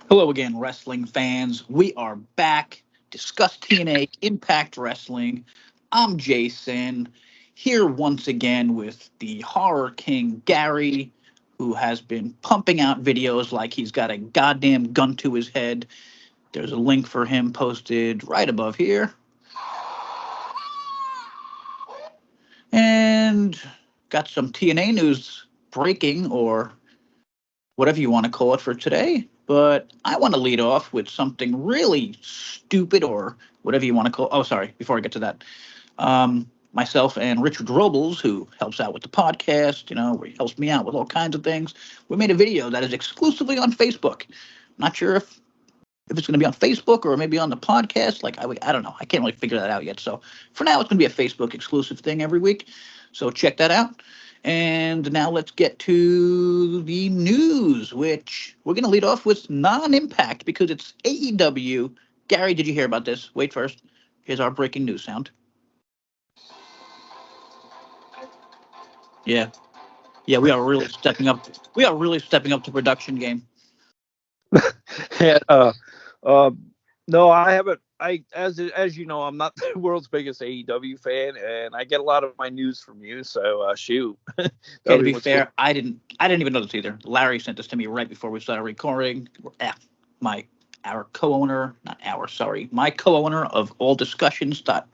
Hello again, wrestling fans. We are back. Discuss TNA Impact Wrestling. I'm JaySin, here once again with the Horror King Gary, who has been pumping out videos like he's got a goddamn gun to his head. There's a link for him posted right above here. And got some TNA news breaking, or whatever you want to call it for today. But I want to lead off with something really stupid, or whatever you want to call. Oh, sorry. Before I get to that, myself and Richard Robles, who helps out with the podcast, where he helps me out with all kinds of things, we made a video that is exclusively on Facebook. Not sure if it's going to be on Facebook or maybe on the podcast. Like I don't know. I can't really figure that out yet. So for now, it's going to be a Facebook exclusive thing every week. So check that out. And now let's get to the news, which we're going to lead off with non-impact because it's AEW. Gary, did you hear about this? Wait first. Here's our breaking news sound. Yeah. Yeah, we are really stepping up. We are really stepping up the production game. And, no, I haven't. As you know, I'm not the world's biggest AEW fan, and I get a lot of my news from you. So shoot. Okay, to be fair, I didn't even know this either. Larry sent this to me right before we started recording. My co-owner of all distractions.com.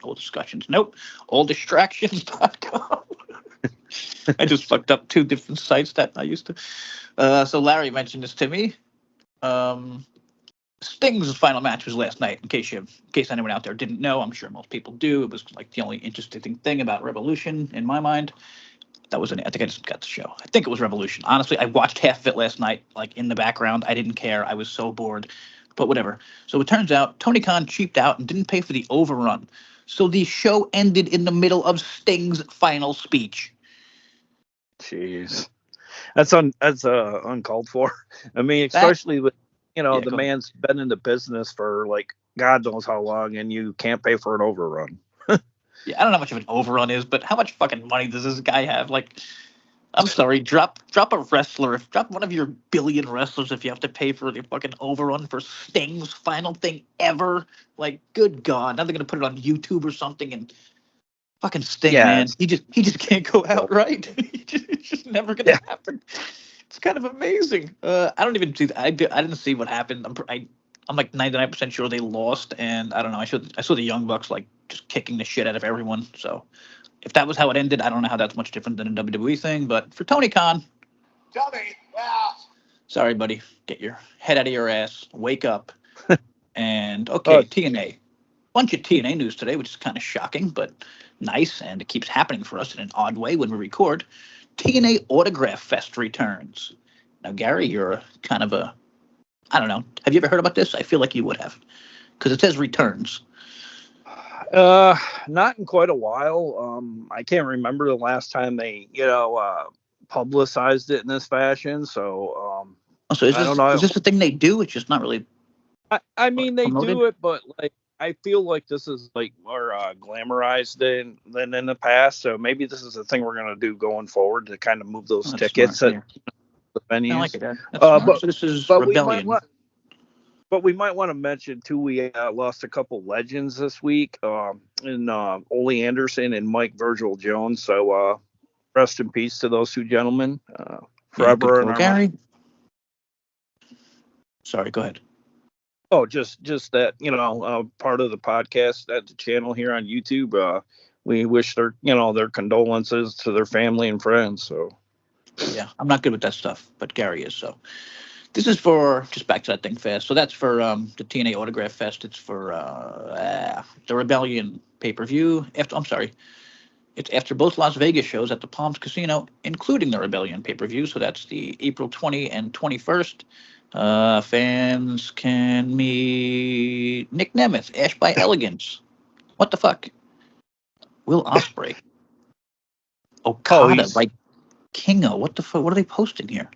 I just fucked up two different sites that I used to. So Larry mentioned this to me. Sting's final match was last night. In case anyone out there didn't know, I'm sure most people do. It was like the only interesting thing about Revolution in my mind. I think I just got the show. I think it was Revolution. Honestly, I watched half of it last night, like in the background. I didn't care. I was so bored. But whatever. So it turns out Tony Khan cheaped out and didn't pay for the overrun. So the show ended in the middle of Sting's final speech. Jeez, that's uncalled for. I mean, especially with the man's been in the business for like God knows how long, and you can't pay for an overrun. Yeah, I don't know how much of an overrun is, but how much fucking money does this guy have? Like, I'm sorry, drop a wrestler, drop one of your billion wrestlers if you have to pay for the fucking overrun for Sting's final thing ever. Like, good God, now they're gonna put it on YouTube or something and fucking Sting, man. He just can't go out right. It's just never gonna happen. It's kind of amazing. I don't even see. I didn't see what happened. I'm like 99% sure they lost, and I don't know. I saw the Young Bucks like just kicking the shit out of everyone. So if that was how it ended, I don't know how that's much different than a WWE thing. But for Tony Khan, sorry, buddy. Get your head out of your ass. Wake up. And okay, TNA. Bunch of TNA news today, which is kind of shocking, but nice, and it keeps happening for us in an odd way when we record. TNA Autograph Fest returns. Now, Gary, you're kind of I don't know. Have you ever heard about this? I feel like you would have, because it says returns. Not in quite a while. I can't remember the last time they, publicized it in this fashion. So, I don't know. Is this the thing they do? It's just not really. I mean, they do it, but like I feel like this is like more glamorized than in the past. So maybe this is the thing we're gonna do going forward to kind of move those tickets at the venues. I like it. But so this is Rebellion. But we might want to mention too. We lost a couple legends this week, in Ole Anderson and Mike Virgil Jones. So rest in peace to those two gentlemen. Forever in our Gary. Sorry, go ahead. Oh, just that, part of the podcast at the channel here on YouTube. We wish their condolences to their family and friends. So, yeah, I'm not good with that stuff, but Gary is. So, this is for just back to that thing fast. So that's for the TNA Autograph Fest. It's for the Rebellion pay-per-view. It's after both Las Vegas shows at the Palms Casino, including the Rebellion pay-per-view. So that's the April 20 and 21st. Fans can meet Nick Nemeth, Ash by Elegance. What the fuck? Will Ospreay. Okada, like Kingo. What the fuck? What are they posting here?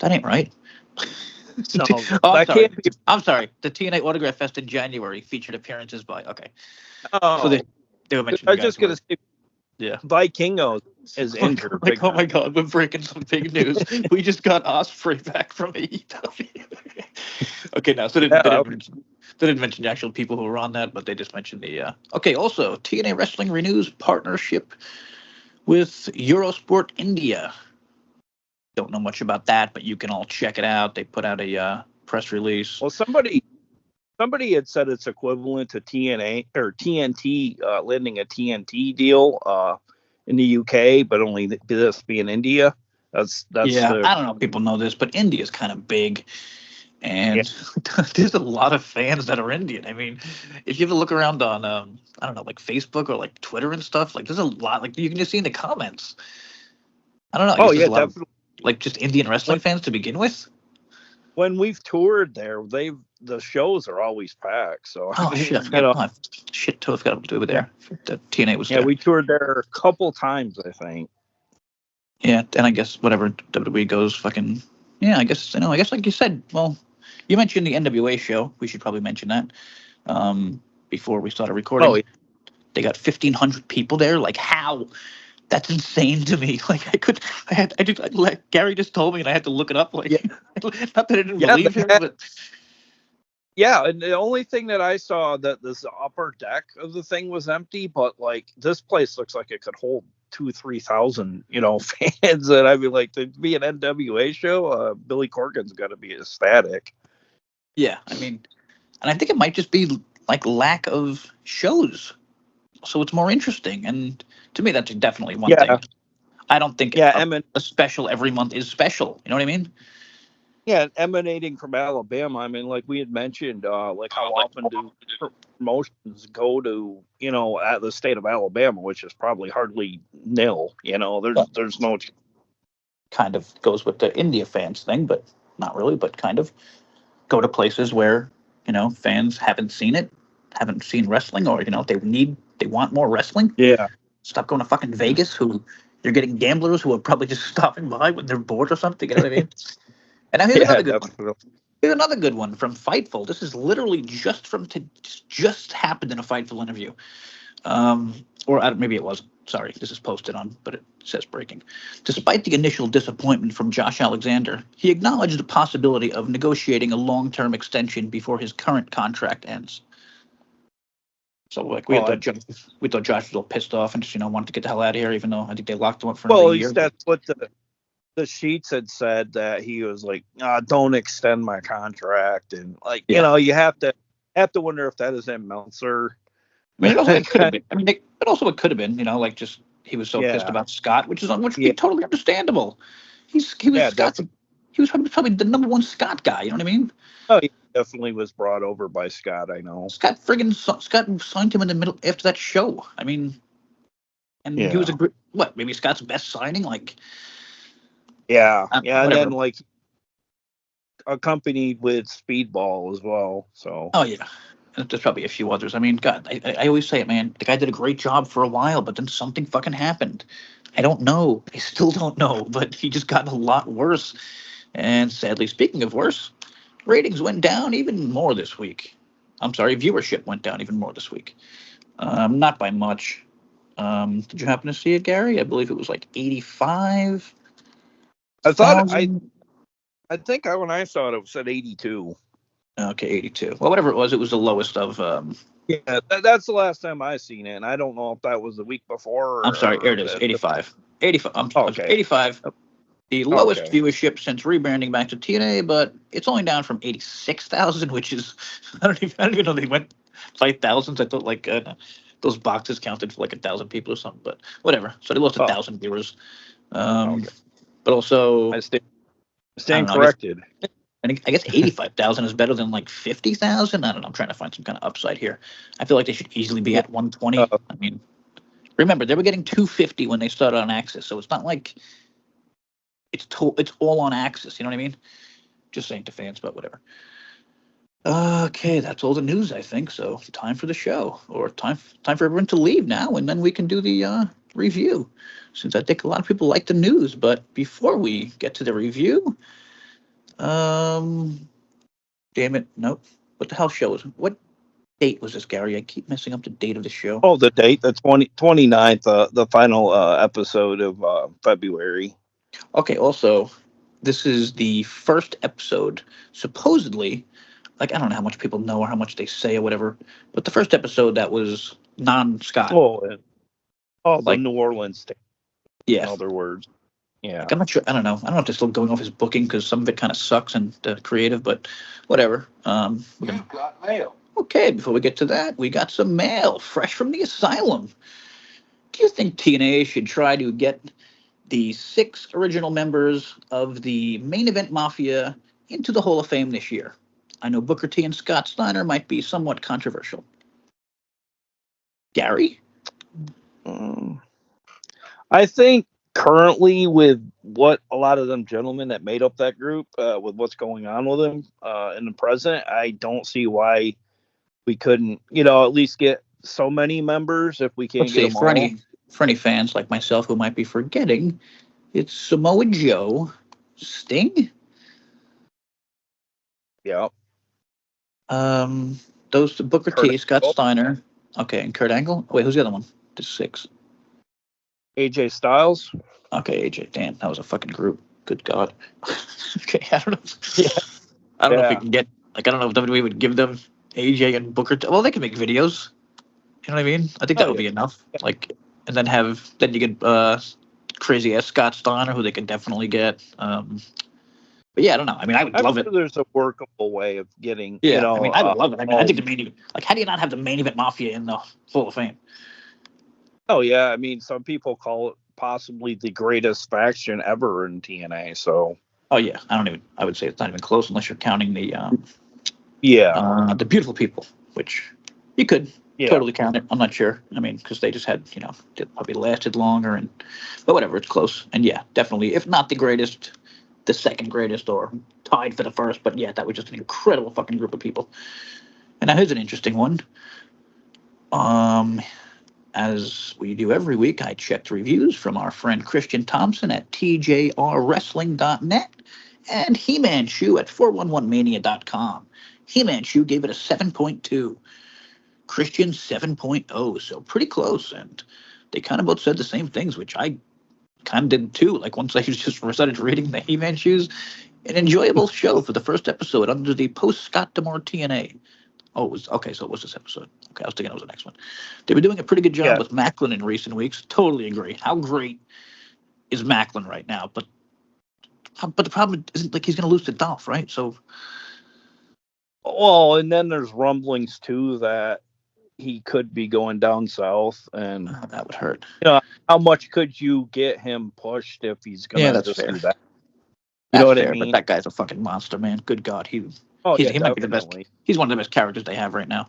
That ain't right. No, I'm sorry. The TNA Autograph Fest in January featured appearances by. Okay. Oh, so they were mentioning. I was just gonna say Yeah. Vikingo is injured. Like, oh my God, we're breaking some big news. We just got Osprey back from AEW. Okay, now, so they didn't mention the actual people who were on that, but they just mentioned the. Okay, also, TNA Wrestling renews partnership with Eurosport India. Don't know much about that, but you can all check it out. They put out a press release. Well, somebody had said it's equivalent to TNA or TNT landing a TNT deal in the UK, but only this be in India. That's yeah. I don't know if people know this, but India's kind of big, and there's a lot of fans that are Indian. I mean, if you ever look around on I don't know, like Facebook or like Twitter and stuff, like there's a lot. Like you can just see in the comments. I don't know. I guess there's a lot of like just Indian wrestling fans to begin with. When we've toured there, the shows are always packed. So shit, I forgot. Shit, totally forgot to do with there. The TNA was there. Yeah, we toured there a couple times, I think. Yeah, and I guess whatever WWE goes, fucking yeah. I guess I guess like you said. Well, you mentioned the NWA show. We should probably mention that before we started recording. Oh, yeah. They got 1,500 people there. Like how? That's insane to me. Like like Gary just told me, and I had to look it up. Like, not that I didn't believe him, but yeah. And the only thing that I saw that this upper deck of the thing was empty, but like this place looks like it could hold 2,000-3,000, fans. And I mean, like to be an NWA show, Billy Corgan's got to be ecstatic. Yeah, I mean, and I think it might just be like lack of shows, so it's more interesting. And to me, that's definitely one thing. I don't think a special every month is special. You know what I mean? Yeah, emanating from Alabama. I mean, like we had mentioned, like how often do promotions go to, at the state of Alabama, which is probably hardly nil. There's no. Kind of goes with the India fans thing, but not really, but kind of go to places where, fans haven't seen it, haven't seen wrestling, or, they want more wrestling. Yeah. Stop going to fucking Vegas, who you're getting gamblers who are probably just stopping by when they're bored or something. You know what I mean? And now here's another good one. Here's another good one from Fightful. This is literally just happened in a Fightful interview. Maybe it wasn't. Sorry, this is posted on, but it says breaking. Despite the initial disappointment from Josh Alexander, he acknowledged the possibility of negotiating a long-term extension before his current contract ends. So, like, we thought Josh was all pissed off and just, wanted to get the hell out of here, even though I think they locked him up for another year. Well, that's what the sheets had said, that he was like, don't extend my contract. And, like, you have to wonder if that is in Meltzer. I mean, it could have been. I mean, it could have been, like just he was so pissed about Scott, which would be totally understandable. He was probably the number one Scott guy. You know what I mean? Oh, he definitely was brought over by Scott. I know. Scott signed him in the middle after that show. I mean, and he was maybe Scott's best signing, like. Yeah, and then like accompanied with Speedball as well. So. Oh yeah. There's probably a few others. I mean, God, I always say it, man. The guy did a great job for a while, but then something fucking happened. I don't know. I still don't know, but he just got a lot worse. And sadly, speaking of worse, ratings went down even more this week. I'm sorry, viewership went down even more this week. Not by much. Did you happen to see it, Gary? I believe it was like 85. I thought I think when I saw it, it was at 82. Okay, 82. Well, whatever it was the lowest of. Yeah, that's the last time I seen it, and I don't know if that was the week before. I'm sorry, here it is, 85. 85. Okay. 85. The lowest viewership since rebranding back to TNA, but it's only down from 86,000, which is I don't even know they went by thousands. I thought like those boxes counted for like 1,000 people or something, but whatever. So they lost 1,000 viewers. But also, I stand corrected. I guess 85,000 is better than like 50,000. I don't know. I'm trying to find some kind of upside here. I feel like they should easily be at 120. I mean, remember they were getting 250 when they started on Axis, so it's not like it's all on Axis. You know what I mean? Just saying to fans, but whatever. Okay, that's all the news, I think. So time for the show, or time for everyone to leave now, and then we can do the review. Since I think a lot of people like the news, but before we get to the review. Damn it! Nope. What the hell show is? What date was this, Gary? I keep messing up the date of the show. Oh, the date, the 29th, the final episode of February. Okay, also, this is the first episode, supposedly, like, I don't know how much people know or how much they say or whatever, but the first episode that was non-Scott. The Like, New Orleans thing, yeah. in other words. Yeah. Like, I'm not sure. I don't know. I don't know if they're still going off his booking because some of it kind of sucks and creative, but whatever. You've got mail. Okay, before we get to that, we got some mail fresh from the asylum. Do you think TNA should try to get the 6 original members of the main event Mafia into the Hall of Fame this year? I know Booker T and Scott Steiner might be somewhat controversial. Gary? I think currently, with what a lot of them gentlemen that made up that group, with what's going on with them in the present, I don't see why we couldn't, at least get so many members if we can't Let's get see, them for all. any fans like myself who might be forgetting, it's Samoa Joe, Sting, Yeah. those Booker Kurt T, Scott Angle. Steiner, okay, and Kurt Angle. Wait, who's the other one? The 6. AJ Styles. Okay, AJ. Damn, that was a fucking group. Good God. Okay, I don't know. Yeah. I don't know if we can get, like, I don't know if WWE would give them AJ and Booker T. Well, they can make videos. You know what I mean? I think that would be enough. Like, and then you get crazy ass Scott Steiner, who they could definitely get. But yeah, I don't know. I mean, I would love it. There's a workable way of getting, Yeah, I mean, I would love it. I mean, I think the main event, like, how do you not have the main event Mafia in the Hall of Fame? Oh yeah, I mean, some people call it possibly the greatest faction ever in TNA. So. Oh yeah, I would say it's not even close unless you're counting the beautiful people, which you could totally count it. I'm not sure. I mean, because they just had, they probably lasted longer, but whatever, it's close. And yeah, definitely, if not the greatest, the second greatest, or tied for the first. But yeah, that was just an incredible fucking group of people. And now here's an interesting one. As we do every week, I checked reviews from our friend Christian Thompson at tjrwrestling.net and He-Man Shoe at 411mania.com. He-Man Shoe gave it a 7.2. Christian 7.0, so pretty close. And they kind of both said the same things, which I kind of did too. Like, once I just started reading the He-Man Shoes, an enjoyable show for the first episode under the post-Scott D'Amore TNA. Oh, it was okay. So it was this episode. Okay, I was thinking it was the next one. They've been doing a pretty good job with Macklin in recent weeks. Totally agree. How great is Macklin right now? But the problem isn't, like, he's going to lose to Dolph, right? So, well, and then there's rumblings too that he could be going down south, and that would hurt. How much could you get him pushed if he's going to just do that? You know what I mean? But that guy's a fucking monster, man. Good God, he might definitely be the best. He's one of the best characters they have right now.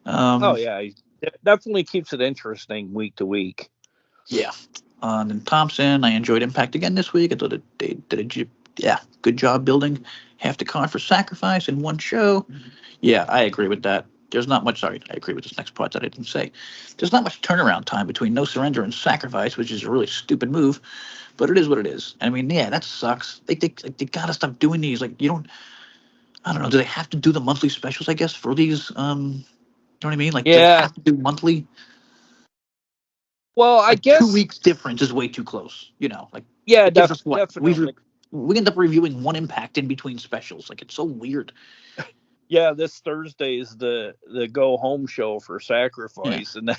He definitely keeps it interesting week to week. Yeah. And Thompson, I enjoyed Impact again this week. I thought they did a good job building half the card for Sacrifice in one show. Mm-hmm. Yeah, I agree with that. There's not much. Sorry, I agree with this next part that I didn't say. There's not much turnaround time between No Surrender and Sacrifice, which is a really stupid move, but it is what it is. I mean, yeah, that sucks. They gotta stop doing these. Like, I don't know. Do they have to do the monthly specials? I guess for these. You know what I mean? Like, do they have to do monthly? Well, I guess 2 weeks difference is way too close. Definitely. We end up reviewing one Impact in between specials. Like, it's so weird. Yeah, this Thursday is the go home show for Sacrifice, and then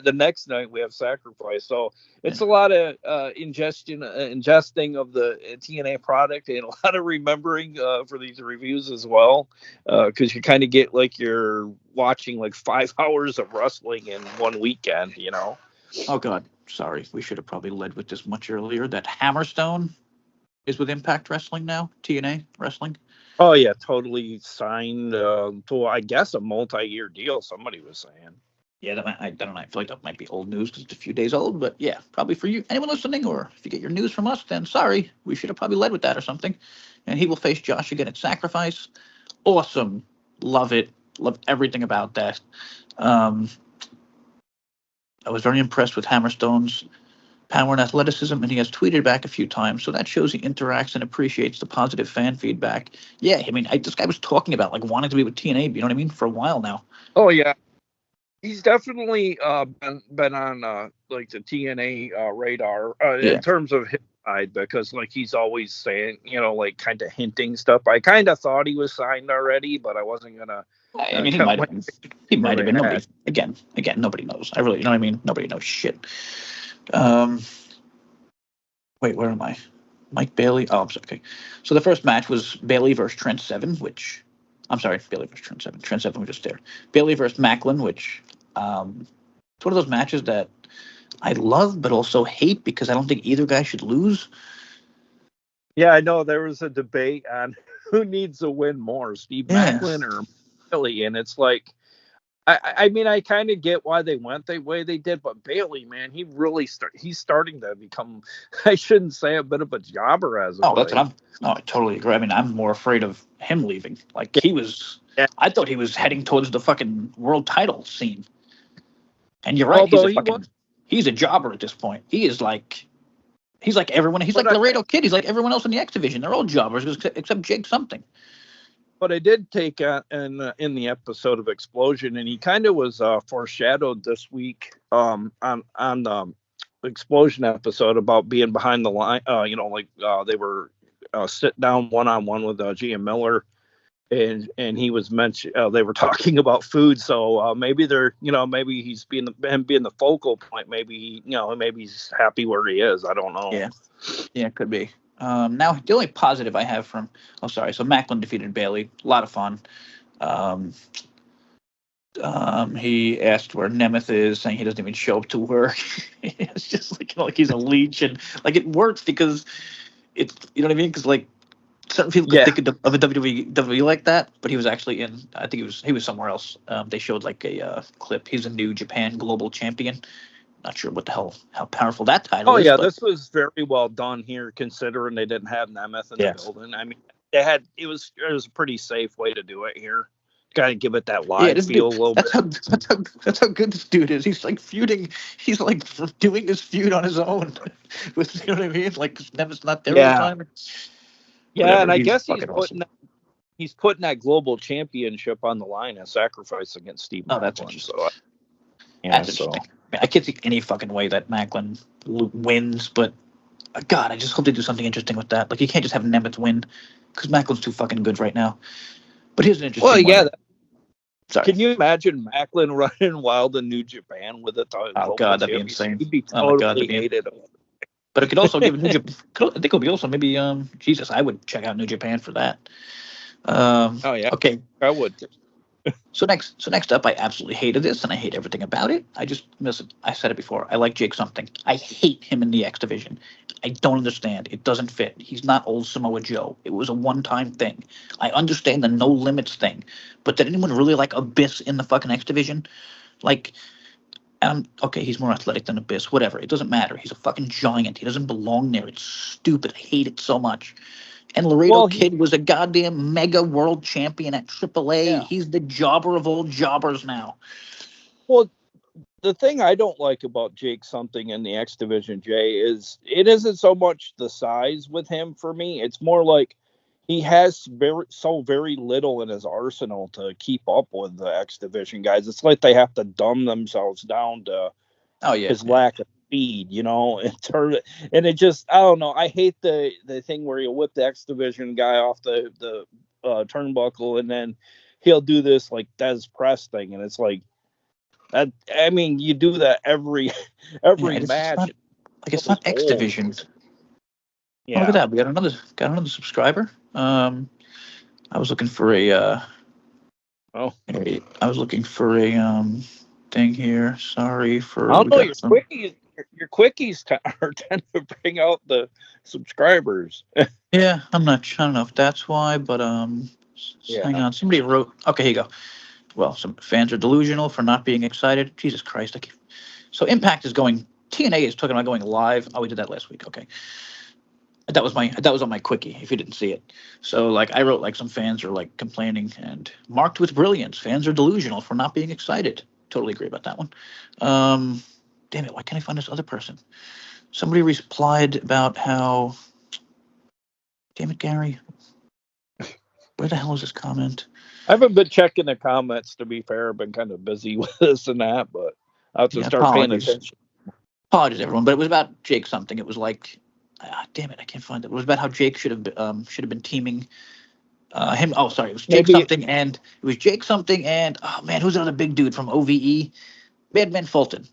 the next night we have Sacrifice. So it's a lot of ingesting of the TNA product, and a lot of remembering for these reviews as well, because you kind of get like you're watching like 5 hours of wrestling in one weekend. Oh God, sorry. We should have probably led with this much earlier. That Hammerstone is with Impact Wrestling now. TNA Wrestling. Oh yeah, totally signed to, I guess, a multi-year deal. Somebody was saying. Yeah, I don't know. I feel like that might be old news because it's a few days old. But yeah, probably for you, anyone listening, or if you get your news from us, then sorry, we should have probably led with that or something. And he will face Josh again at Sacrifice. Awesome, love it, love everything about that. I was very impressed with Hammerstone's power and athleticism, and he has tweeted back a few times. So that shows he interacts and appreciates the positive fan feedback. Yeah, I mean, this guy was talking about like wanting to be with TNA. You know what I mean? For a while now. Oh yeah, he's definitely been on like the TNA radar Yeah. in terms of his side, because like he's always saying, like kind of hinting stuff. I kind of thought he was signed already, but I wasn't gonna. I mean, he might have been. He might have been. Nobody, again, nobody knows. I really, you know what I mean? Nobody knows shit. Wait, where am I? Mike Bailey. Oh, I'm sorry. Okay. So the first match was Bailey versus Trent Seven, which I'm sorry, Bailey versus Trent Seven. Trent Seven was just there. Bailey versus Macklin, which it's one of those matches that I love but also hate because I don't think either guy should lose. Yeah, I know there was a debate on who needs to win more, Steve Macklin or Bailey, and it's like, I mean, I kind of get why they went the way they did, but Bailey, man, he really he's starting to become, I shouldn't say a bit of a jobber as of that's what I totally agree. I mean, I'm more afraid of him leaving. Like he was, I thought he was heading towards the fucking world title scene. And you're right, he's a jobber at this point. He's like everyone. He's like Laredo Kid. He's like everyone else in the X division. They're all jobbers except Jake something. But I did take in the episode of Explosion, and he kind of was foreshadowed this week on the Explosion episode about being behind the line. They were sit down one-on-one with GM Miller, and he was mentioned. They were talking about food, so maybe they're maybe he's being the focal point. Maybe maybe he's happy where he is. I don't know. Yeah, it could be. Now, the only positive I have so Macklin defeated Bailey. A lot of fun. He asked where Nemeth is, saying he doesn't even show up to work. It's just like he's a leech, and like it works because it's, you know what I mean? Because like certain people could think of a WWE like that, but he was actually in. I think he was somewhere else. They showed like a clip. He's a New Japan Global Champion. Not sure how powerful that title is. Oh, yeah, this was very well done here, considering they didn't have Nemeth in the building. I mean, it was a pretty safe way to do it here. Kind of give it that live feel a little bit. That's how good this dude is. He's like feuding. He's like doing this feud on his own. With, you know what I mean? Like Nemeth's not there all the time. Yeah, Whatever, and I guess he's putting that global championship on the line and sacrifice against Steve Macklin. That's interesting. That's interesting. I can't see any fucking way that Macklin wins, but God, I just hope they do something interesting with that. Like, you can't just have Nemeth win because Macklin's too fucking good right now. But here's an interesting one. Yeah. Sorry. Can you imagine Macklin running wild in New Japan with it? Oh, God, that'd be insane. He'd be totally hated. But it could also give New Japan. I think it would be also maybe, Jesus, I would check out New Japan for that. Oh, yeah. Okay. I would. So next up, I absolutely hated this, and I hate everything about it. I said it before. I like Jake something. I hate him in the X division. I don't understand. It doesn't fit. He's not old Samoa Joe. It was a one-time thing. I understand the no limits thing, but did anyone really like Abyss in the fucking X division? Like, okay, he's more athletic than Abyss. Whatever. It doesn't matter. He's a fucking giant. He doesn't belong there. It's stupid. I hate it so much. And Laredo Kid was a goddamn mega world champion at AAA. Yeah. He's the jobber of all jobbers now. Well, the thing I don't like about Jake something in the X division, Jay, is it isn't so much the size with him for me. It's more like he has very little in his arsenal to keep up with the X division guys. It's like they have to dumb themselves down to his lack of speed, and it just, I don't know. I hate the thing where he'll whip the X division guy off the turnbuckle, and then he'll do this like Des Press thing, and it's like, I mean, you do that every match. It's not X division. Yeah. Oh, look at that. We got another subscriber. I was looking for a thing here. Sorry for. I don't know. Your quickies tend to bring out the subscribers. Yeah, I don't know if that's why, but hang on. Somebody wrote. Okay, here you go. Well, some fans are delusional for not being excited. Jesus Christ! So Impact is going. TNA is talking about going live. Oh, we did that last week. Okay. That was on my quickie. If you didn't see it, so like I wrote, like some fans are like complaining and marked with brilliance. Fans are delusional for not being excited. Totally agree about that one. Damn it! Why can't I find this other person? Somebody replied about how. Damn it, Gary. Where the hell is this comment? I haven't been checking the comments, to be fair. I've been kind of busy with this and that, but I'll have to start paying attention. Apologies, everyone, but it was about Jake something. It was like, damn it, I can't find it. It was about how Jake should have been teaming him. Oh, sorry, it was Jake something, and it was Jake something, and oh man, who's the other big dude from OVE? Madman Fulton.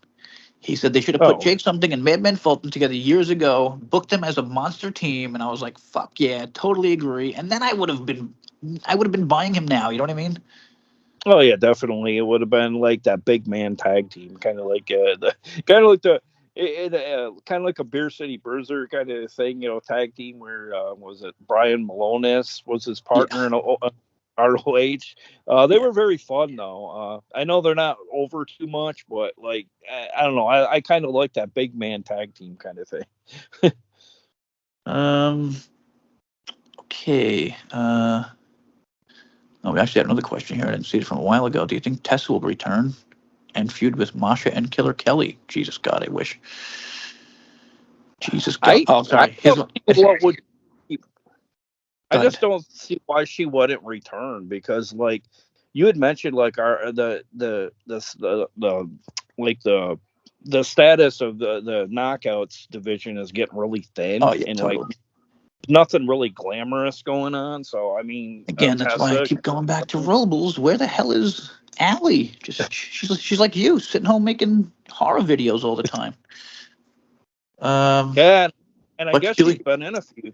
He said they should have put Jake something and Madman Fulton together years ago, booked them as a monster team, and I was like, fuck yeah, totally agree. And then I would have been buying him now. You know what I mean? Oh yeah, definitely. It would have been like that big man tag team, kind of like kind of like a Beer City Bruiser kind of thing, tag team where was it Brian Malonis was his partner in ROH. They were very fun though. I know they're not over too much, but like I don't know, I kind of like that big man tag team kind of thing. Okay. Oh, we actually had another question here. I didn't see it from a while ago. Do you think Tessa will return and feud with Masha and Killer Kelly? Jesus God, I wish. Jesus God. Sorry. I just don't see why she wouldn't return, because like you had mentioned, like the status of the knockouts division is getting really thin, and totally. like nothing really glamorous going on. So I mean, again, that's why I keep going back to Robles. Where the hell is Allie? She's like you, sitting home making horror videos all the time. Yeah, and I guess she's been in a few.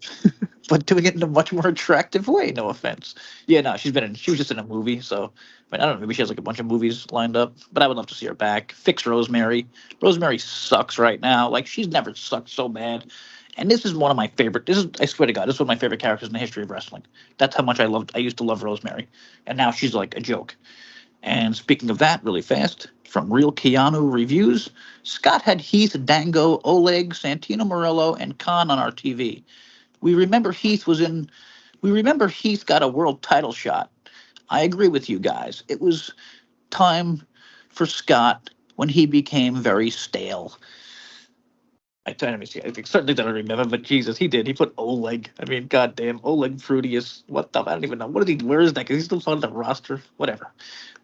But doing it in a much more attractive way. No offense. Yeah, no, she was just in a movie, so I don't know. Maybe she has like a bunch of movies lined up. But I would love to see her back. Fix Rosemary. Rosemary sucks right now. Like she's never sucked so bad. And this is one of my favorite. I swear to God, this is one of my favorite characters in the history of wrestling. That's how much I used to love Rosemary, and now she's like a joke. And speaking of that, really fast, from Real Keanu Reviews, Scott had Heath, Dango, Oleg, Santino Morello, and Khan on our TV. We remember Heath got a world title shot. I agree with you guys. It was time for Scott when he became very stale. I think certainly don't remember, but Jesus, he did. He put Oleg. I mean, goddamn, Oleg Fruitius. What the? I don't even know. Where is that? Is he still on the roster? Whatever.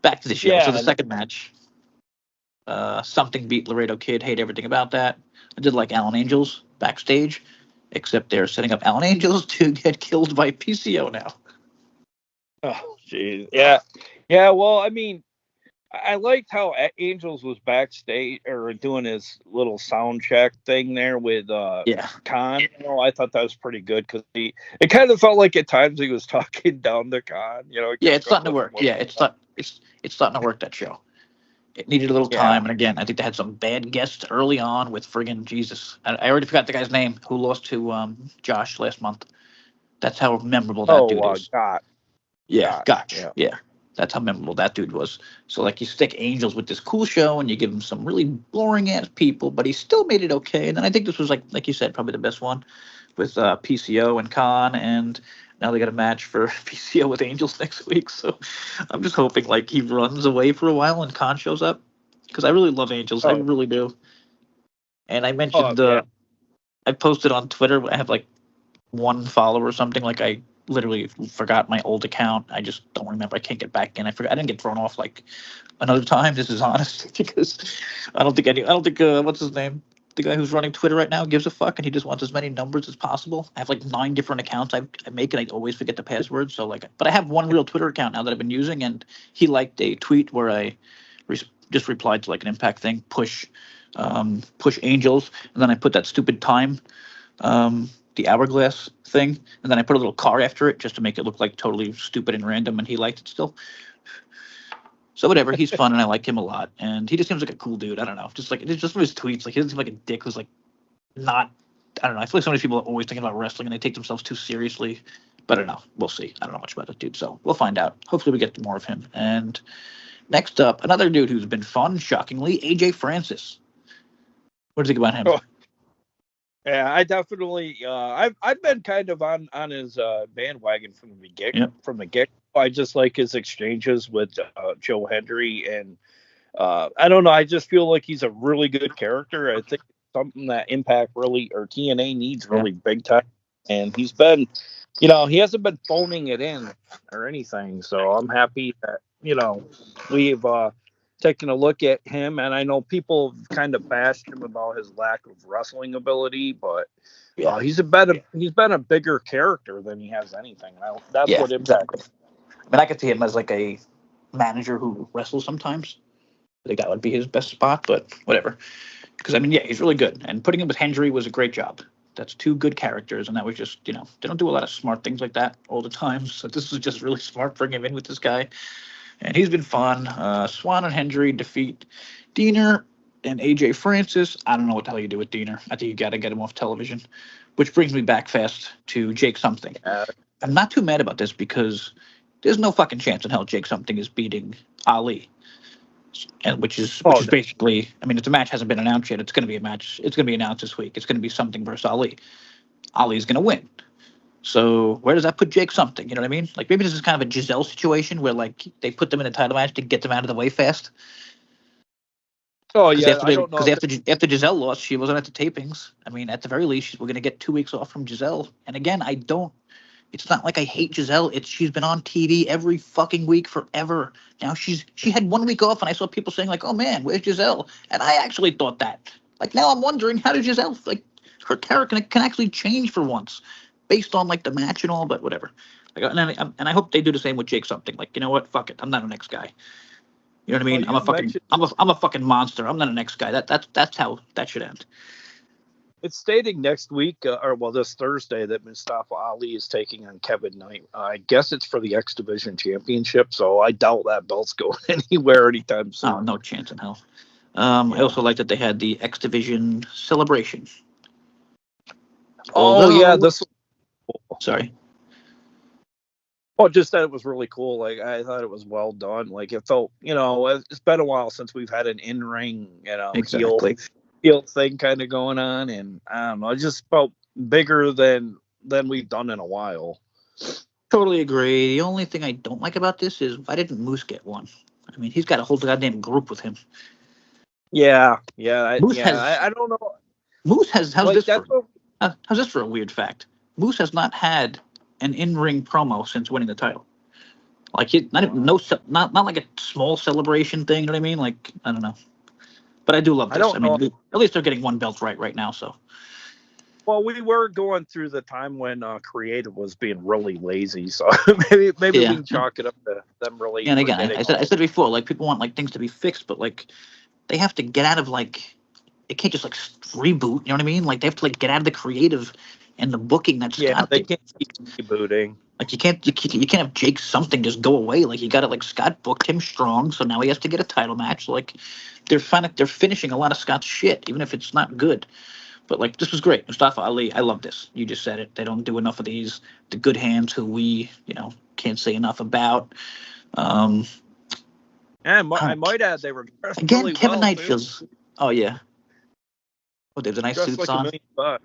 Back to the show. Yeah. So the second match, something beat Laredo Kid. Hate everything about that. I did like Alan Angels backstage, except they're setting up Alan Angels to get killed by PCO now. Oh, jeez. Yeah. Yeah. Well, I mean, I liked how Angels was backstage or doing his little sound check thing there with Khan. I thought that was pretty good because it kind of felt like at times he was talking down to Khan. It's starting to work. Yeah, it's starting to work, that show. It needed a little time, and again, I think they had some bad guests early on with friggin' Jesus. I already forgot the guy's name who lost to Josh last month. That's how memorable that dude is. Gotch. Yeah. That's how memorable that dude was. So, like, you stick Angels with this cool show, and you give him some really boring-ass people, but he still made it okay. And then I think this was, like you said, probably the best one with PCO and Khan, and now they got a match for PCO with Angels next week. So I'm just hoping, like, he runs away for a while and Khan shows up, because I really love Angels. I really do. And I mentioned, I posted on Twitter, I have, like, one follower or something. Like, I literally forgot my old account. I just don't remember. I can't get back in. I didn't get thrown off like another time. This is honest, because I don't think what's his name, the guy who's running Twitter right now, gives a fuck, and he just wants as many numbers as possible. I have like 9 different accounts I make, and I always forget the password. So like, but I have one real Twitter account now that I've been using, and he liked a tweet where I just replied to like an Impact thing, push Angels, and then I put that stupid time, the hourglass thing, and then I put a little car after it just to make it look like totally stupid and random, and he liked it still. So whatever, he's fun, and I like him a lot, and he just seems like a cool dude. I don't know, just like, it's just from his tweets, like he doesn't seem like a dick who's like not. I don't know. I feel like so many people are always thinking about wrestling and they take themselves too seriously. But I don't know. We'll see. I don't know much about that dude, so we'll find out. Hopefully, we get more of him. And next up, another dude who's been fun, shockingly, AJ Francis. What do you think about him? Oh. Yeah, I definitely. I've been kind of on his bandwagon from the get. I just like his exchanges with Joe Hendry, and I don't know. I just feel like he's a really good character. I think something that Impact really or TNA needs really big time. And he's been, he hasn't been phoning it in or anything. So I'm happy that, we've taken a look at him. And I know people have kind of bashed him about his lack of wrestling ability, but he's been a bigger character than he has anything. That's what Impact. Exactly. I mean, I could see him as like a manager who wrestles sometimes. I think that would be his best spot, but whatever. Because, I mean, yeah, he's really good. And putting him with Hendry was a great job. That's two good characters, and that was just, they don't do a lot of smart things like that all the time. So this was just really smart bringing him in with this guy. And he's been fun. Swan and Hendry defeat Diener and AJ Francis. I don't know what the hell you do with Diener. I think you got to get him off television. Which brings me back fast to Jake Something. I'm not too mad about this because there's no fucking chance in hell Jake Something is beating Ali. And which is basically, I mean, if the match hasn't been announced yet, it's going to be a match. It's going to be announced this week. It's going to be Something versus Ali. Ali's going to win. So where does that put Jake Something? You know what I mean? Like maybe this is kind of a Giselle situation where like they put them in a title match to get them out of the way fast. Oh yeah, I don't know. Because after Giselle lost, she wasn't at the tapings. I mean, at the very least, we're going to get 2 weeks off from Giselle. And again, it's not like I hate Giselle. She's been on TV every fucking week forever. Now she had 1 week off, and I saw people saying like, "Oh man, where's Giselle?" And I actually thought that. Like now I'm wondering how did Giselle like her character can actually change for once, based on like the match and all. But whatever. Like, and I hope they do the same with Jake Something. Like you know what? Fuck it. I'm not an next guy. You know what I mean? I'm a fucking monster. I'm not an next guy. That's how that should end. It's stating next week, this Thursday, that Mustafa Ali is taking on Kevin Knight. I guess it's for the X Division Championship, so I doubt that belt's going anywhere anytime soon. Oh, no chance in hell. I also like that they had the X Division celebration. This. Sorry. Well, just that it was really cool. Like I thought it was well done. Like it felt, it's been a while since we've had an in-ring, exactly. heel thing kind of going on, and I don't know, it just felt bigger than we've done in a while. Totally agree. The only thing I don't like about this is why didn't Moose get one? I mean, he's got a whole goddamn group with him. Yeah. I don't know. Moose has how's this for a weird fact? Moose has not had an in-ring promo since winning the title. Like not like a small celebration thing. You know what I mean? Like I don't know. But I do love this. I mean, at least they're getting one belt right now. So. Well, we were going through the time when Creative was being really lazy, so maybe we can chalk it up to them really. And again, I said before, like people want like things to be fixed, but like they have to get out of like it can't just like reboot. You know what I mean? Like they have to like get out of the creative and the booking. They can't keep rebooting. Like you can't have Jake Something just go away. Like you got it. Like Scott booked him strong, so now he has to get a title match. Like they're finishing a lot of Scott's shit, even if it's not good. But like this was great, Mustafa Ali. I love this. You just said it. They don't do enough of these. The good hands, who we can't say enough about. And I might add they were dressed again. Really Kevin well, Knight too. feels. Oh yeah. Oh, they have the nice Dressed suits like on. $1 million.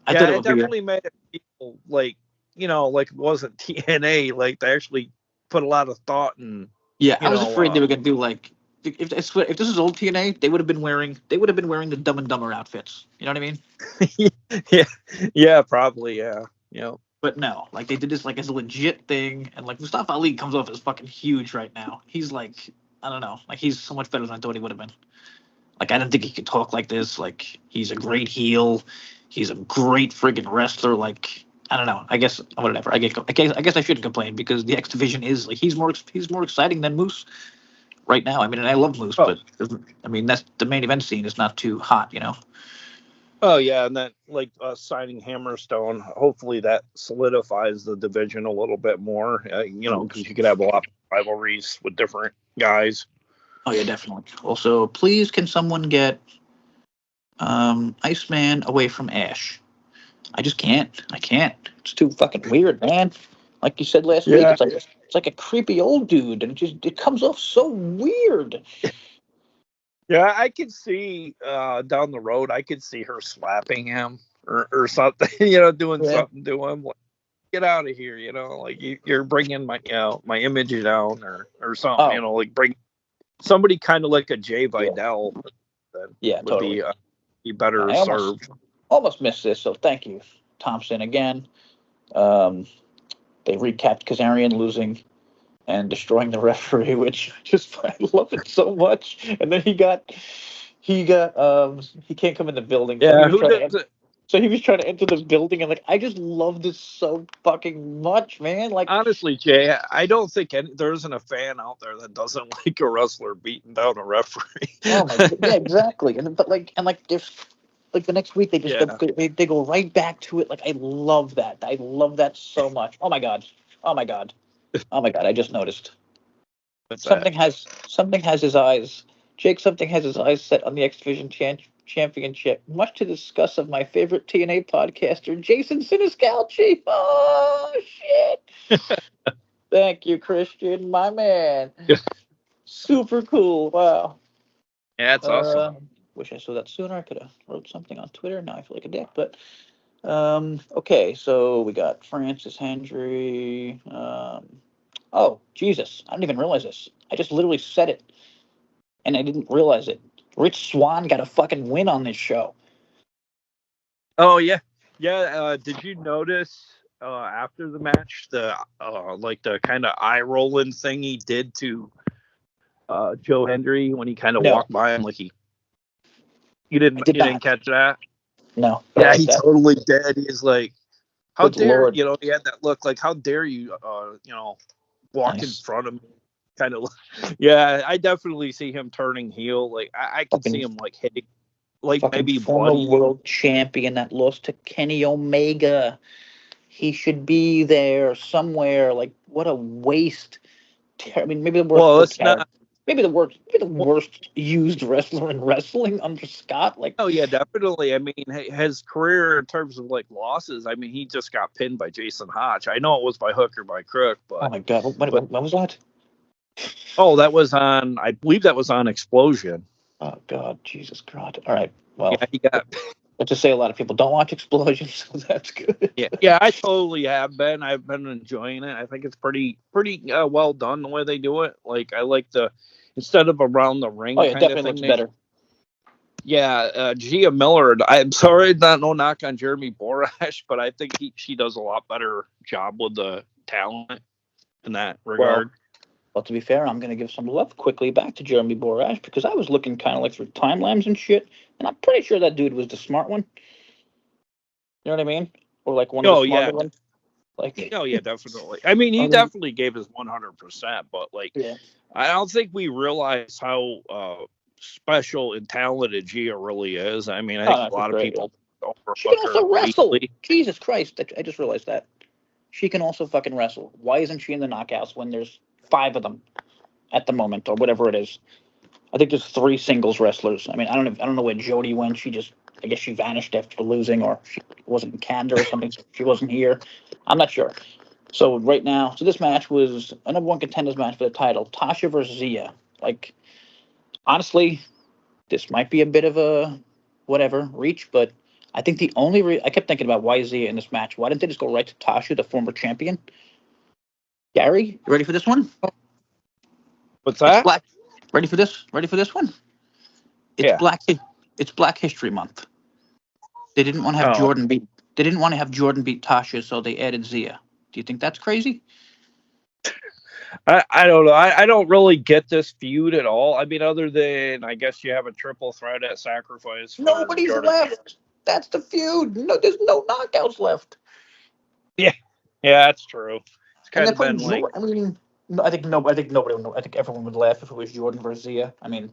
I thought it definitely made it feel like like it wasn't TNA. Like they actually put a lot of thought in. Yeah, I was afraid they were gonna do like if this is old TNA, they would have been wearing the Dumb and Dumber outfits. You know what I mean? yeah, probably, yeah. But no, like they did this like as a legit thing, and like Mustafa Ali comes off as fucking huge right now. He's like, I don't know, like he's so much better than I thought he would have been. Like I didn't think he could talk like this. Like he's a great heel. He's a great friggin' wrestler. Like I don't know. I guess whatever. I guess I shouldn't complain because the X Division is like he's more exciting than Moose right now. I mean, and I love Moose, but I mean that's the main event scene is not too hot, Oh yeah, and then like signing Hammerstone, hopefully that solidifies the division a little bit more. Because you could have a lot of rivalries with different guys. Oh yeah, definitely. Also, please can someone get Iceman away from Ash? I just can't. I can't. It's too fucking weird, man. Like you said last week, it's like a creepy old dude, and it comes off so weird. Yeah, I could see down the road. I could see her slapping him or something. Doing something to him. Like, get out of here. Like you're bringing my my image down or something. Like bring somebody kind of like a Jay Vidal. Yeah, would totally. be better I served. almost missed this, so thank you, Thompson, again. They recapped Kazarian losing and destroying the referee, which I love it so much. And then he can't come in the building. Yeah, who does it? So he was trying to enter the building, and like, I just love this so fucking much, man. Like, Honestly, Jay, I don't think there isn't a fan out there that doesn't like a wrestler beating down a referee. oh my god, yeah, exactly. And there's like the next week they just Yeah. they go right back to it. Like, I love that. I love that so much. Oh my god. Oh my god. Oh my god. I just noticed. Something has his eyes. Jake, something has his eyes set on the X Division Championship, much to the disgust of my favorite TNA podcaster, JaySin Siniscalchi. Oh shit! Thank you, Christian, my man. Super cool. Wow. Yeah, it's awesome. Wish I saw that sooner. I could have wrote something on Twitter. Now I feel like a dick. But okay, so we got Francis Hendry. Oh, Jesus. I didn't even realize this. I just literally said it, and I didn't realize it. Rich Swann got a fucking win on this show. Oh, yeah. Yeah, did you notice after the match the kind of eye-rolling thing he did to Joe Hendry when he kind of walked by him? Like you didn't catch that? No. Yeah, he totally did. He's like, how Good dare, Lord. he had that look like, how dare you, walk in front of me, kind of. Yeah, I definitely see him turning heel. Like I can see him like hitting, like maybe former bloody world champion that lost to Kenny Omega. He should be there somewhere. Like, what a waste. I mean, maybe the worst. Well, it's not. Maybe the worst used wrestler in wrestling under Scott. Like, oh yeah, definitely. I mean, his career in terms of like losses. I mean, he just got pinned by Jason Hodge. I know it was by hook or by crook, but oh my god, what was that? Oh, that was on. I believe that was on Explosion. Oh god, Jesus God! All right, well, yeah, he got. Let's just say a lot of people don't watch Explosion, so that's good. Yeah, I totally have been. I've been enjoying it. I think it's pretty well done the way they do it. Like I like the instead of around the ring. Oh yeah, kind definitely of thing looks better. Yeah, Gia Miller. I'm sorry, not no knock on Jeremy Borash, but I think she does a lot better job with the talent in that regard. Well, to be fair, I'm going to give some love quickly back to Jeremy Borash because I was looking kind of like through timelines and shit, and I'm pretty sure that dude was the smart one. You know what I mean? Or like one of the smarter ones. Like, oh yeah, definitely. I mean, he definitely gave his 100%, but like, I don't think we realize how special and talented Gia really is. I mean, I think a lot of people. She can also wrestle. Jesus Christ! I just realized that she can also fucking wrestle. Why isn't she in the knockouts when there's 5 of them at the moment or whatever it is? I think there's 3 singles wrestlers. I mean, I don't know where Jody went. I guess she vanished after losing, or she wasn't in Canada or something. So she wasn't here. I'm not sure. So right now, this match was a number 1 contenders match for the title. Tasha versus Zia. Like, honestly, this might be a bit of a reach, but I think the only I kept thinking about why Zia in this match. Why didn't they just go right to Tasha, the former champion? Gary, you ready for this one? What's that? Ready for this? Ready for this one? It's Black History Month. They didn't want to have Jordan beat. They didn't want to have Jordan beat Tasha, so they added Zia. Do you think that's crazy? I don't know. I don't really get this feud at all. I mean, other than I guess you have a triple threat at Sacrifice. Nobody's left. That's the feud. No, there's no knockouts left. Yeah, that's true. It's kind of been like. I mean, I think nobody would know. I think everyone would laugh if it was Jordan versus Zia. I mean,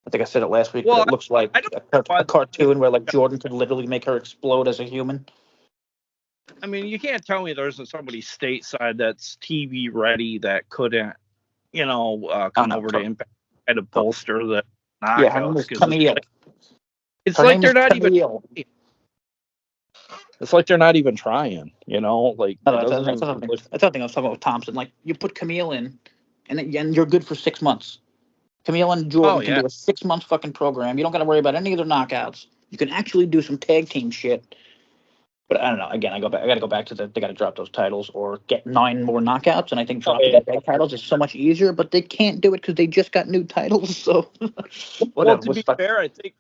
I think I said it last week, but it looks like a cartoon where like Jordan could literally make her explode as a human. I mean, you can't tell me there's somebody stateside that's TV ready that couldn't, come over to Impact and bolster the knockouts. Yeah, her name is Camille. It's like they're not even. It's like they're not even trying, Like that's something I was talking about with Thompson. Like, you put Camille in, and you're good for 6 months. Camille and Jordan can do a 6 month fucking program. You don't got to worry about any of their knockouts. You can actually do some tag team shit. But I don't know. Again, I got to go back to they got to drop those titles or get 9 more knockouts. And I think dropping the tag titles is so much easier. But they can't do it because they just got new titles. So well, to be fair, I think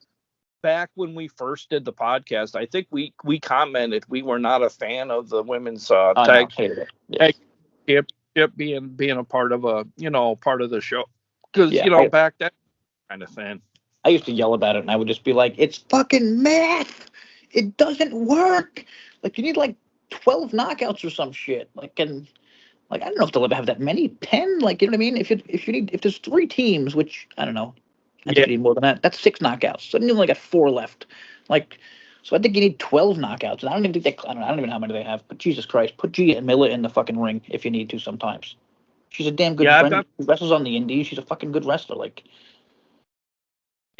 back when we first did the podcast, I think we commented we were not a fan of the women's tag championship being a part of part of the show, because back then kind of thing. I used to yell about it, and I would just be like, "It's fucking math. It doesn't work. Like, you need like 12 knockouts or some shit. Like, and like, I don't know if they'll ever have that many. 10, like, you know what I mean? If there's 3 teams, which I don't know, I think you need more than that. That's 6 knockouts. So then you only got 4 left. Like, so I think you need 12 knockouts. And I don't even think I don't even know how many they have. But Jesus Christ, put Gia Miller in the fucking ring if you need to. Sometimes she's a damn good friend. She wrestles on the indies. She's a fucking good wrestler. Like.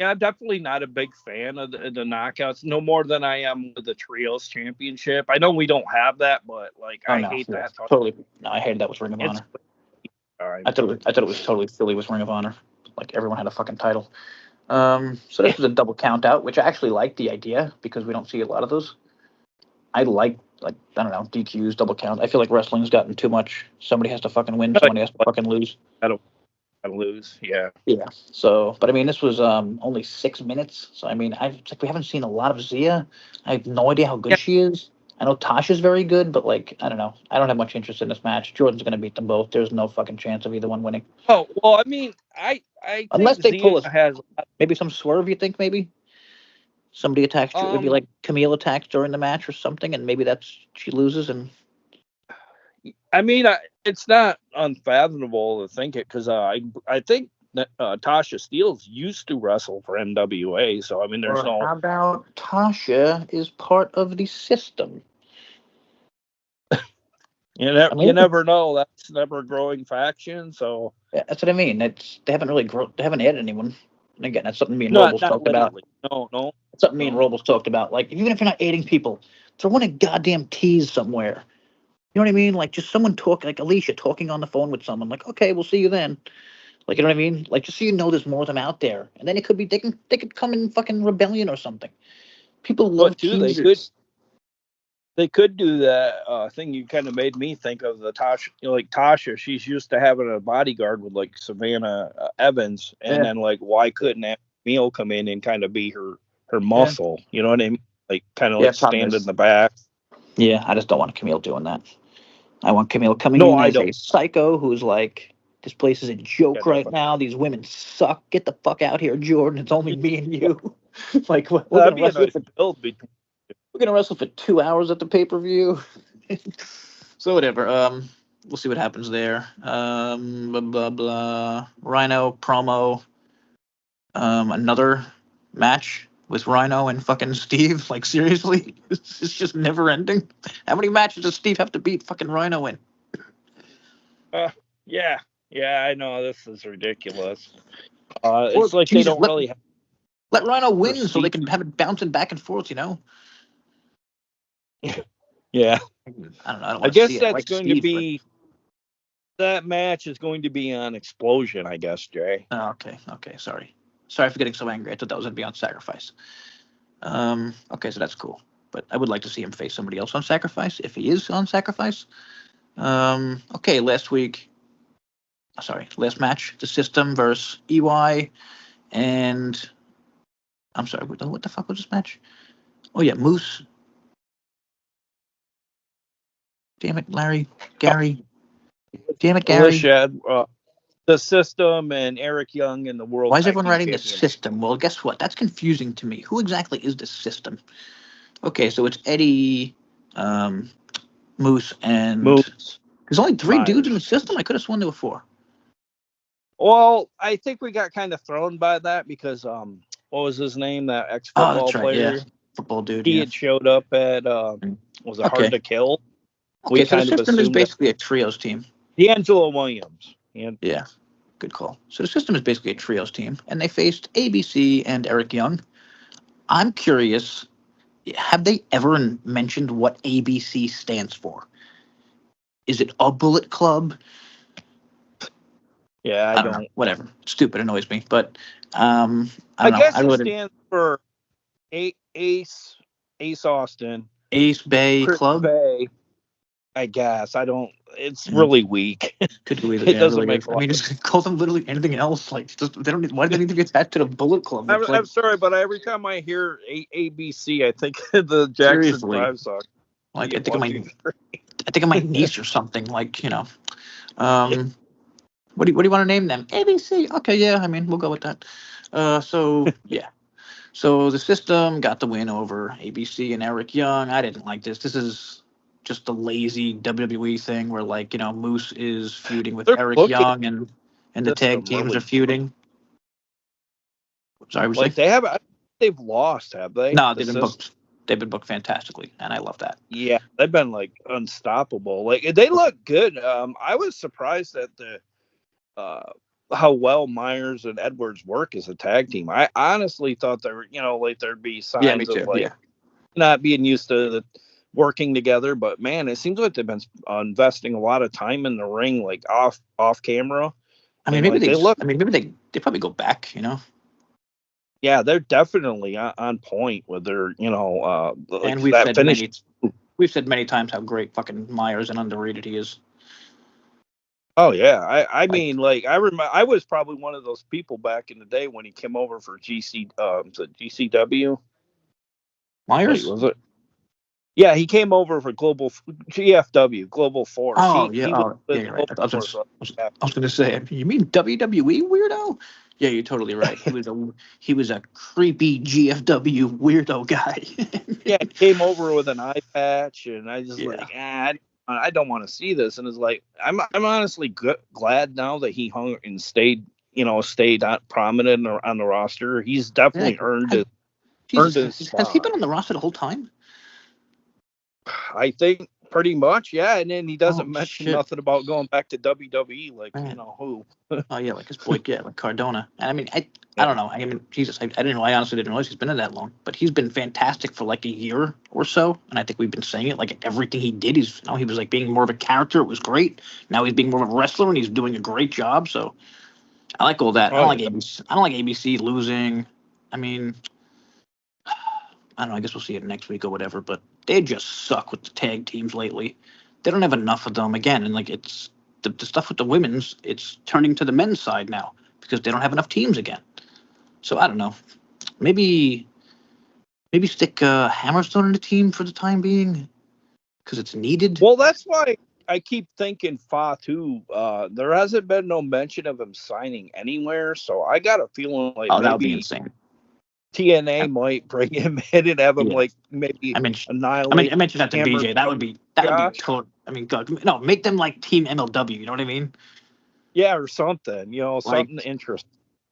Yeah, I'm definitely not a big fan of the knockouts, no more than I am with the Trios Championship. I know we don't have that, but like I hate that. Totally. No, I hated that with Ring of Honor. All right. I thought it was totally silly with Ring of Honor. Like, everyone had a fucking title. So this was a double count out, which I actually liked the idea because we don't see a lot of those. I like I don't know, DQs, double count. I feel like wrestling's gotten too much. Somebody has to fucking win. Somebody has to fucking lose. I lose. Yeah. So, but I mean, this was only 6 minutes. So I mean, we haven't seen a lot of Zia. I have no idea how good she is. I know Tasha's very good, but like, I don't know. I don't have much interest in this match. Jordan's gonna beat them both. There's no fucking chance of either one winning. Oh well, I mean, I unless think they pull has maybe some swerve. You think maybe somebody attacks? Maybe like Camille attacks during the match or something, and maybe she loses. And I mean, it's not unfathomable to think it, because I think that Tasha Steelz used to wrestle for NWA, so I mean, there's no. How about Tasha is part of the system? You never know. That's never a growing faction. So yeah, that's what I mean. They haven't really They haven't added anyone. And again, that's something me and Robles talked about. No. That's something me and Robles talked about. Like, even if you're not adding people, throw in a goddamn tease somewhere. You know what I mean? Like, just someone like Alicia talking on the phone with someone. Like, okay, we'll see you then. Like, you know what I mean? Like, just so you know, there's more of them out there. And then it could be they could come in fucking rebellion or something. People love teasers. They could do that thing you kind of made me think of, the Tasha. Tasha, she's used to having a bodyguard with like Savannah Evans, and then like, why couldn't Camille come in and kind of be her muscle? Yeah. You know what I mean? Like, kind of stand in the back. Yeah, I just don't want Camille doing that. I want Camille coming in as a psycho who's like, this place is a joke right now. These women suck. Get the fuck out here, Jordan. It's only me and you. Like, we're gonna wrestle for 2 hours at the pay-per-view. So whatever. We'll see what happens there. Blah blah blah. Rhino promo. Another match with Rhino and fucking Steve. Like, seriously, it's just never ending. How many matches does Steve have to beat fucking Rhino in? Yeah, I know, this is ridiculous. It's like they don't really let Rhino win so they can have it bouncing back and forth, you know? Yeah. I don't know. I guess that's going to be. That match is going to be on Explosion, I guess, Jay. Oh, okay. Sorry for getting so angry. I thought that was going to be on Sacrifice. Okay, so that's cool. But I would like to see him face somebody else on Sacrifice if he is on Sacrifice. Okay, last match, the System versus EY, and I'm sorry, what the fuck was this match? Oh yeah, Moose. Damn it, Gary. Damn it, Gary. Alicia, the System and Eric Young in the World. Why is everyone writing the System? Well, guess what? That's confusing to me. Who exactly is the System? Okay, so it's Eddie, Moose, and Moose. There's only 3 dudes in the System? I could have sworn there were 4. Well, I think we got kind of thrown by that because what was his name? That ex-football player. Yeah. Football dude. He had showed up at was it Hard to Kill? Okay, so the System is basically a trios team. D'Angelo Williams. Yeah, good call. So the System is basically a trios team, and they faced ABC and Eric Young. I'm curious, have they ever mentioned what ABC stands for? Is it a Bullet Club? Yeah, I don't know. Whatever. Stupid, annoys me. But I guess it stands for Ace Austin. Ace Bay Chris Club? Bay. I guess I don't. It's really weak. Could do either. It Yeah, doesn't really make is. a I lot. mean, just call them literally anything else. Like, just they don't. Why do they need to be attached to the Bullet Club? It's like, I'm sorry, but every time I hear ABC, I think of the Jackson seriously. 5 song. Like, I One, think two, three. of my niece or something. Like, what do you want to name them? ABC. Okay, yeah. I mean, we'll go with that. So yeah. So the System got the win over ABC and Eric Young. I didn't like this. This is just a lazy WWE thing where, like, Moose is feuding with They're Eric booking Young and the tag System teams really are feuding. Sorry, was like they have. They've lost, have they? No, The they've been System? booked. They've been booked fantastically, and I love that. Yeah, they've been like unstoppable. Like they look good. I was surprised at the how well Myers and Edwards work as a tag team. I honestly thought there were, like there'd be Yeah, me signs too. of like Yeah. not being used to working together, but man, it seems like they've been investing a lot of time in the ring, like off camera. I mean, And maybe like they look, maybe they probably go back. yeah, they're definitely on point with their, like And we've that said finish. we've said many times how great fucking Myers and underrated he is. Oh yeah, I Like, mean, like I remember, I was probably one of those people back in the day when he came over for GCW. Wait, Myers? was it? Yeah, he came over for GFW, Global Force. Oh He yeah, was oh with yeah, you're right. Global Force. I was gonna say, you mean WWE weirdo? Yeah, you're totally right. He was a creepy GFW weirdo guy. Yeah, he came over with an eye patch, and I just Yeah. like, I don't want to see this. And it's like, I'm honestly glad now that he hung and stayed, stayed prominent on the roster. He's definitely earned his Has he spot. been on the roster the whole time? I think pretty much, yeah. And then he doesn't Oh mention shit. nothing about going back to WWE, like Man. who. Oh yeah, like his boy, yeah, like Cardona. And I mean, I Yeah. don't know. I mean, Jesus, I didn't know. I honestly didn't realize he's been in that long. But he's been fantastic for like a year or so, and I think we've been saying it. Like everything he did, he was like being more of a character. It was great. Now he's being more of a wrestler, and he's doing a great job. So I like all that. I Oh, don't like yeah. ABC. I don't like ABC losing. I mean, I don't know. I guess we'll see it next week or whatever. But they just suck with the tag teams lately. They don't have enough of them again, and like it's the stuff with the women's. It's turning to the men's side now because they don't have enough teams again. So I don't know. Maybe stick Hammerstone in the team for the time being because it's needed. Well, that's why I keep thinking Fatu. There hasn't been no mention of him signing anywhere, so I got a feeling like Oh, that would be maybe insane. TNA might bring him in and have him Yeah. like maybe I annihilate. mentioned that to Hammer BJ. That would be Josh. total. I mean, God, no, make them like Team MLW. You know what I mean? Yeah, or something. Something Like- interesting.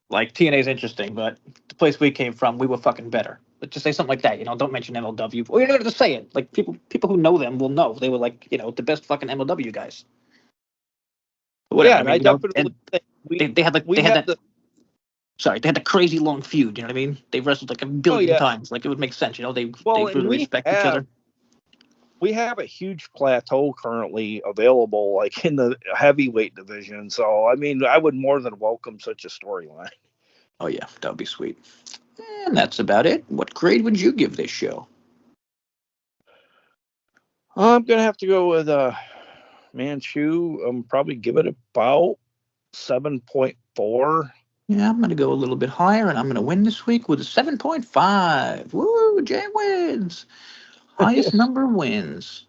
Like TNA's interesting, but the place we came from, we were fucking better. But just say something like that. Don't mention MLW. Or you're not going to say it. Like people who know them will know they were like the best fucking MLW guys. But whatever. Yeah, and I definitely think they had like we they had have that. Sorry, they had the crazy long feud. You know what I mean? They wrestled like a billion times. Like it would make sense. They and really respect each other. we have a huge plateau currently available, like in the heavyweight division. So, I mean, I would more than welcome such a storyline. Oh yeah, that would be sweet. And that's about it. What grade would you give this show? I'm gonna have to go with Manchu. Probably give it about 7.4. Yeah, I'm gonna go a little bit higher, and I'm gonna win this week with a 7.5. Woo! Jay wins. Highest number wins.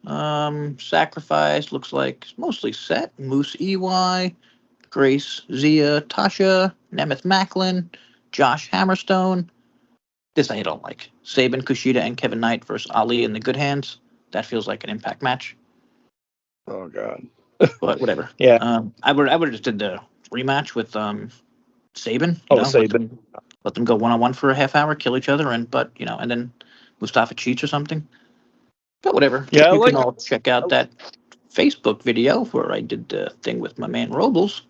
Sacrifice looks like it's mostly set. Moose EY, Grace Zia, Tasha, Nemeth Macklin, Josh Hammerstone. This I don't like. Saban, Kushida, and Kevin Knight versus Ali in the Good Hands. That feels like an Impact match. Oh God. But whatever. Yeah. I would have just did the rematch with Saban. Saban. Let them go 1-on-1 for a half hour, kill each other, and then Mustafa cheats or something. But whatever. Yeah, You can all check out that Facebook video where I did the thing with my man Robles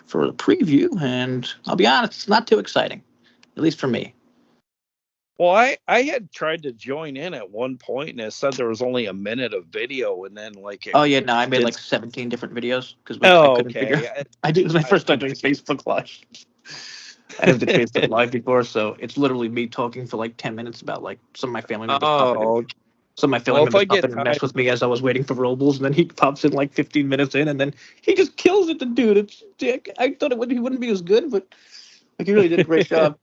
for the preview, and I'll be honest, it's not too exciting, at least for me. Well, I had tried to join in at one point, and it said there was only a minute of video, and then I made like 17 different videos because I couldn't figure. I did. It was my first time doing Facebook Live. I never did Facebook Live before, so it's literally me talking for like 10 minutes about like some of my family members. Oh, Some of my family members popped in and messed with me as I was waiting for Robles, and then he pops in like 15 minutes in, and then he just kills it, the dude. It's dick. I thought he wouldn't be as good, but like he really did a great job.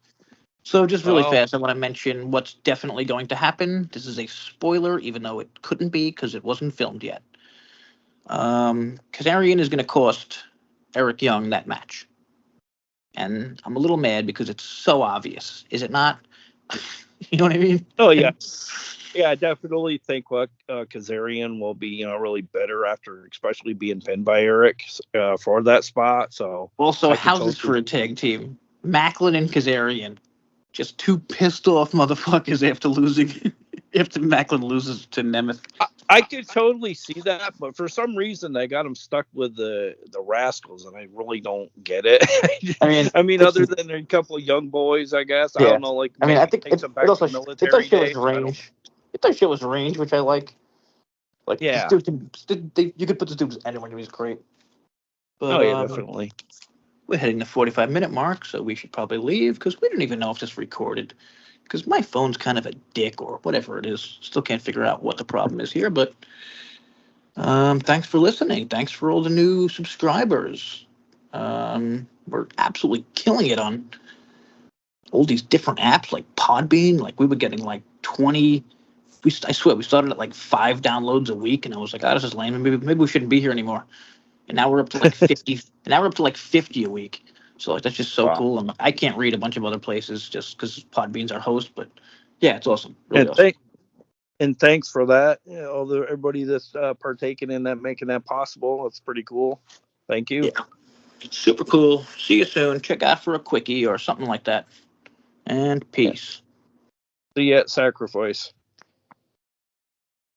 So just really fast, I want to mention what's definitely going to happen. This is a spoiler, even though it couldn't be because it wasn't filmed yet. Kazarian is going to cost Eric Young that match. And I'm a little mad because it's so obvious. Is it not? You know what I mean? Oh, yeah. Yeah, I definitely think Kazarian will be really better after especially being pinned by Eric for that spot. So also, how's this for a tag team? Macklin and Kazarian. Just two pissed off motherfuckers after losing. After Macklin loses to Nemeth. I could totally see that, but for some reason they got him stuck with the Rascals, and I really don't get it. I mean, other than a couple of young boys, I guess. Yeah. I don't know. Like, I think it also military days. Range. It does show his range, which I like. Like, yeah, you could put this dude anywhere. He's great. But, definitely. We're hitting the 45-minute mark, so we should probably leave because we don't even know if this recorded. Because my phone's kind of a dick or whatever it is. Still can't figure out what the problem is here, but thanks for listening. Thanks for all the new subscribers. We're absolutely killing it on all these different apps like Podbean. Like we were getting like 20. I swear we started at like 5 downloads a week, and I was like, "Oh, this is lame. Maybe we shouldn't be here anymore." And now we're up to like 50. And now we're up to like 50 a week. So like that's just so cool. And I can't read a bunch of other places just because Podbean's our host, but yeah, it's awesome. Really awesome. And thanks for that. Everybody that's partaking in that, making that possible. It's pretty cool. Thank you. Yeah. Super cool. See you soon. Check out for a quickie or something like that. And peace. See you at Sacrifice.